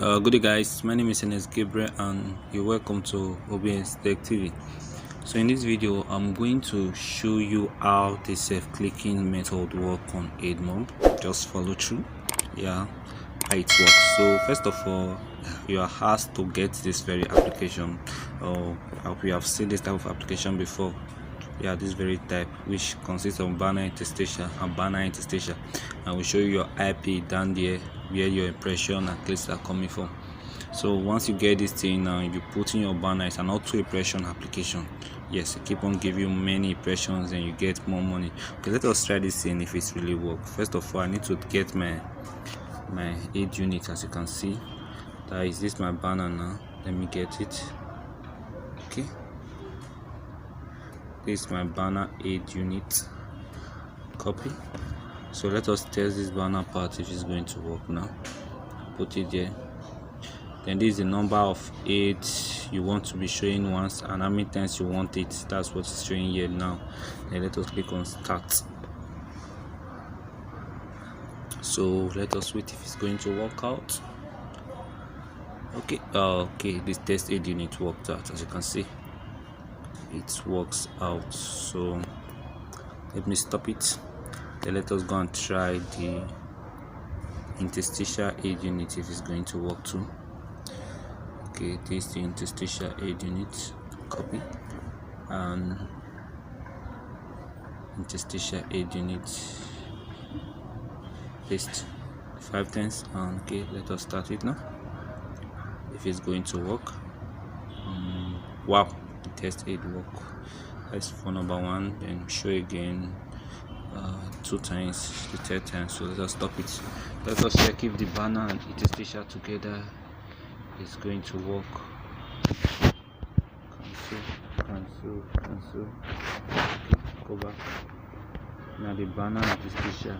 Good day guys, my name is Enes Gabriel and you're welcome to OBS Tech TV. So in this video I'm going to show you how the self-clicking method work on Admob. Just follow through, how it works. So first of all, you are asked to get this very application. We have seen this type of application before. This very type, which consists of banner interstitial and banner interstitial, and will show you your IP down there where your impression and clicks are coming from. So once you get this thing and you put in your banner, it's an auto impression application. Yes, it keep on giving you many impressions and you get more money. Okay, let us try this thing if it's really work. First of all, I need to get my aid unit. As you can see, that is this my banner now. Let me get it. Okay, this is my banner aid unit. Copy. So let us test this banner part if it's going to work now. Put it there. Then this is the number of aids you want to be showing once and how many times you want it. That's what it's showing here now. Then let us click on start. So let us wait if it's going to work out. Okay, this test aid unit worked out. As you can see, it works out. So let me stop it. Then let us go and try the interstitial aid unit if it's going to work too. Okay, this is the interstitial aid unit. Copy and interstitial aid unit, paste 5 times. And okay, let us start it now if it's going to work. Wow, the test aid work. That's for number 1. Then show again 2 times, the 3rd time. So let us stop it. Let us check if the banner and interstitial together is going to work. Cancel. Okay, go back. Now the banner and interstitial.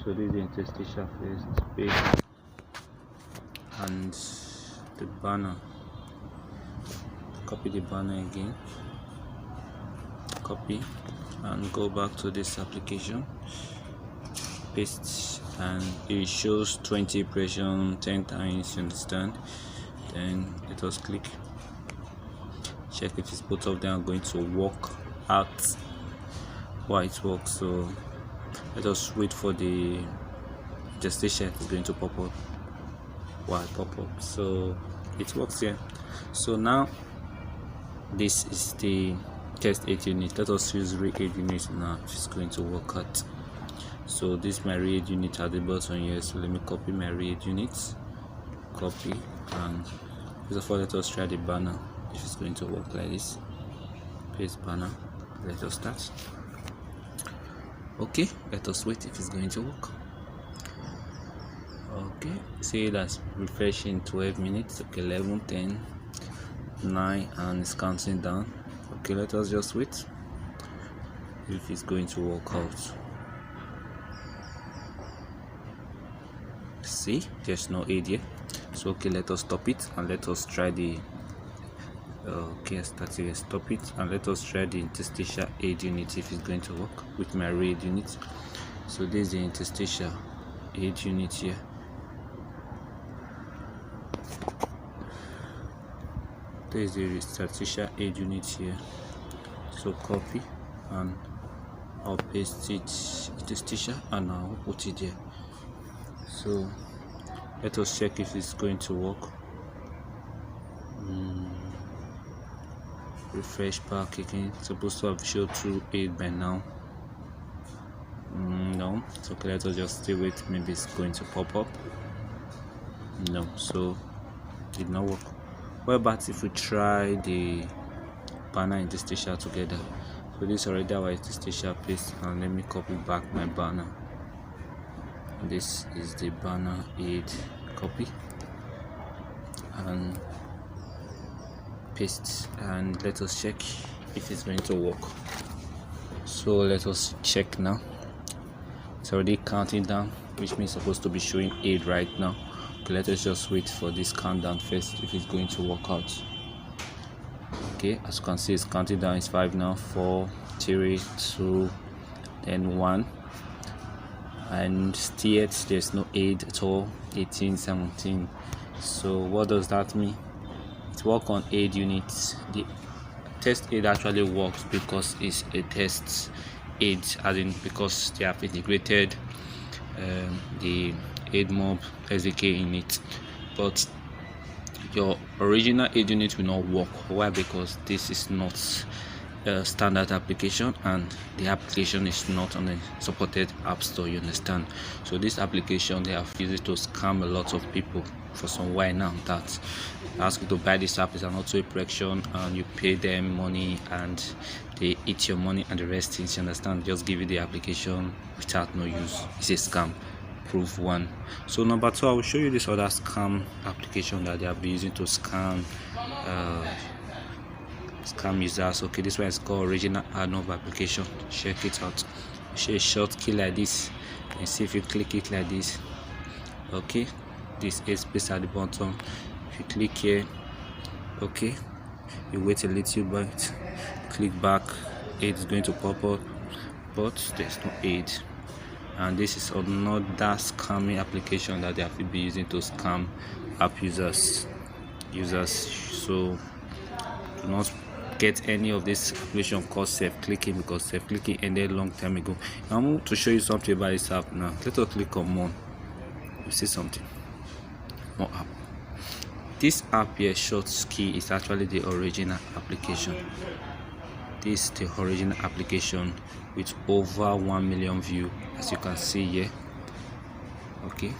So this is the interstitial first, paste, and the banner. Copy the banner again. Copy and go back to this application, paste, and it shows 20 impression 10 times, you understand. Then let us click, check if it's both of them are going to work out. Why it works. So let us wait for the gestation. It's going to pop up. Why pop up? So it works here. So now this is the test aid unit. Let us use real aid unit now if it's going to work out. So this is my real aid unit at the bottom here. So let me copy my real aid unit, copy, and first of all let us try the banner if it's going to work like this. Paste banner. Let us start. Okay, let us wait if it's going to work. Okay, say that's refreshing 12 minutes. Okay, 11, 10, 9, and it's counting down. Okay, let us just wait if it's going to work out. See, there's no aid here. So okay, let us stop it and let us try the okay, start here. Stop it and let us try the interstitial aid unit if it's going to work with my real aid unit. So this is the interstitial aid unit here. There is the interstitial aid unit here. So copy and I'll paste it interstitial and I'll put it there. So let us check if it's going to work. Refresh back again. It's supposed to have showed through aid by now. No, it's okay. Let us just stay wait. Maybe it's going to pop up. No, so it did not work. What about if we try the banner interstitial together? So this is already our interstitial paste, and let me copy back my banner. This is the banner aid, copy and paste, and let us check if it's going to work. So let us check now. It's already counting down, which means it's supposed to be showing aid right now. Okay, let us just wait for this countdown first if it's going to work out. Okay, as you can see, it's counting down. It's 5 now, 4, 3, 2, then 1, and still there's no aid at all. 18, 17, So what does that mean? It works on aid units. The test aid actually works because it's a test aid, as in because they have integrated the Admob SDK in it, but your original aid unit will not work. Why? Because this is not a standard application and the application is not on a supported app store, you understand? So this application, they have used it to scam a lot of people for some while now, that ask you to buy this app is an auto operation and you pay them money and they eat your money and the rest things, you understand? Just give you the application without no use. It's a scam. Proof one. So number two, I will show you this other scam application that they have been using to scam users. Okay, this one is called original Admob application. Check it out. Show a short key like this, and see if you click it like this. Okay, this is space at the bottom. If you click here, okay, you wait a little bit, click back, aid is going to pop up, but there's no aid. And this is another scamming application that they have been using to scam app users. So do not get any of this application called self-clicking, because self-clicking ended a long time ago. I'm going to show you something about this app now. Let us click on more. You see something, more app. This app here, short key, is actually the original application. This is the original application with over 1 million views, as you can see here. Okay,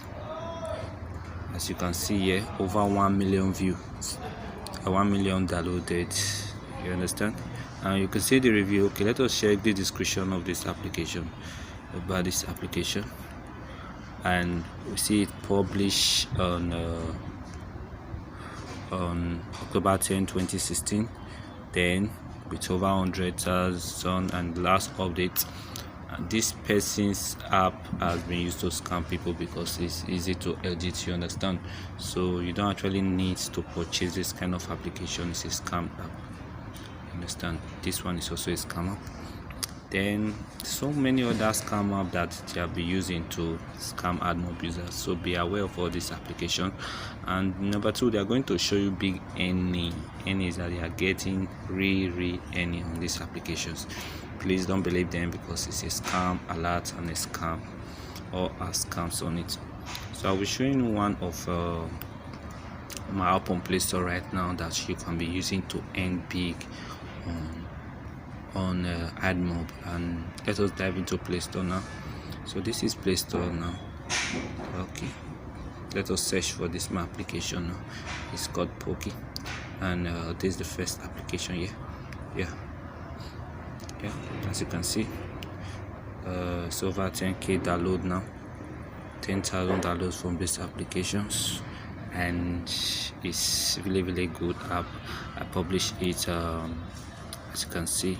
as you can see here, over 1 million views, 1 million downloaded, you understand? And you can see the review. Okay, let us check the description of this application, about this application. And we see it published on October 10, 2016, then with over 100,000 and last update. And this person's app has been used to scam people because it's easy to edit, you understand? So you don't actually need to purchase this kind of application. It's a scam app, you understand? This one is also a scam app. Then so many other scam apps that they have been using to scam Admob users, so be aware of all this application. And number two, they are going to show you big earnings that they are getting, real earning on these applications. Please don't believe them, because it's a scam alert and a scam, or are scams on it. So I'll be showing you one of my app on Play Store right now that you can be using to earn big on Admob. And let us dive into Play Store now. So this is Play Store now. Okay, let us search for this my application now. It's called Pokey, and this is the first application here. Yeah, as you can see, it's over 10k download now, 10,000 downloads from these applications, and it's really good app. I published it as you can see,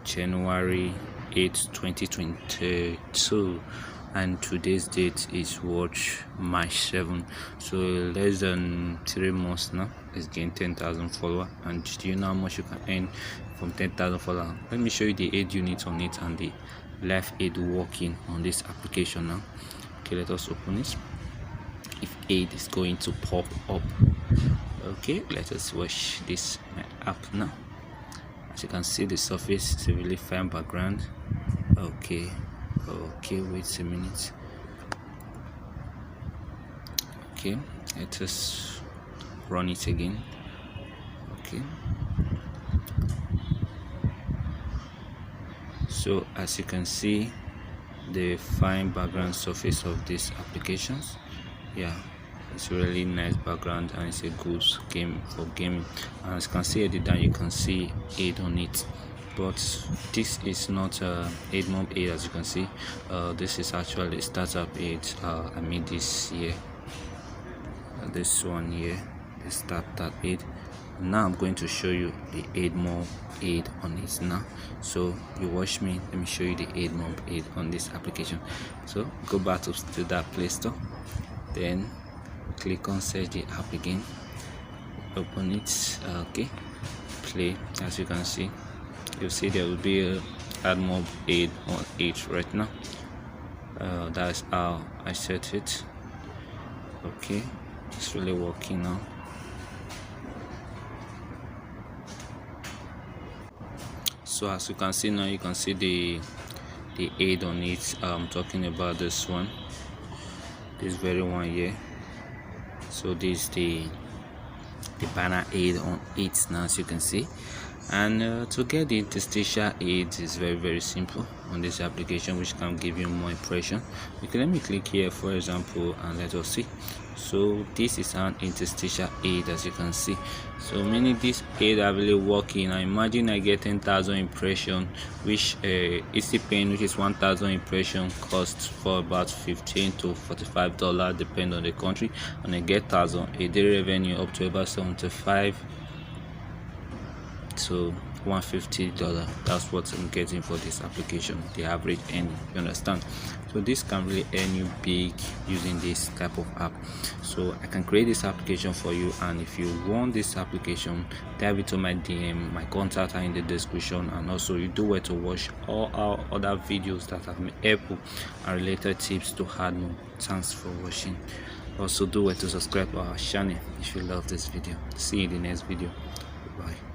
January 8, 2022, and today's date is March 7. So less than 3 months now, it's gained 10,000 followers. And do you know how much you can earn from 10,000 followers? Let me show you the aid unit on it and the live aid working on this application now. Okay, let us open it. If aid is going to pop up. Okay, let us watch this my app now. As you can see, the surface is a really fine background. Okay, wait a minute. Okay, let us run it again. Okay, so as you can see, the fine background surface of these applications, yeah, it's a really nice background, and it's a good game for gaming. And as you can see at the down, you can see aid on it, but this is not Admob aid. As you can see, this is actually a startup aid. I made this here, this one here, the startup aid. Now I'm going to show you the Admob aid on it now. So you watch me, let me show you the Admob aid on this application. So go back to that Play Store, then click on search the app again, open it. Okay, play. As you can see, you'll see there will be a Admob aid on it right now. That's how I set it. Okay, It's really working now. So as you can see now, you can see the aid on it. I'm talking about this one, this very one here. So this is the banner aid on it now, as you can see. And to get the interstitial aid is very simple on this application, which can give you more impression. Okay, let me click here for example, and let us see. So this is an interstitial aid, as you can see. So meaning this aid are really working. I imagine I get 10,000 impression, which easy pen, which is 1,000 impression, costs for about $15 to $45, depend on the country, and I get 1,000 a day revenue up to about 75 to $150. That's what I'm getting for this application, the average earning, you understand? So this can really earn you big using this type of app. So I can create this application for you, and if you want this application, dive into my DM. My contact are in the description, and also you do where to watch all our other videos that have been helpful and related tips to Admob. Thanks for watching. Also do where to subscribe to our channel if you love this video. See you in the next video. Bye.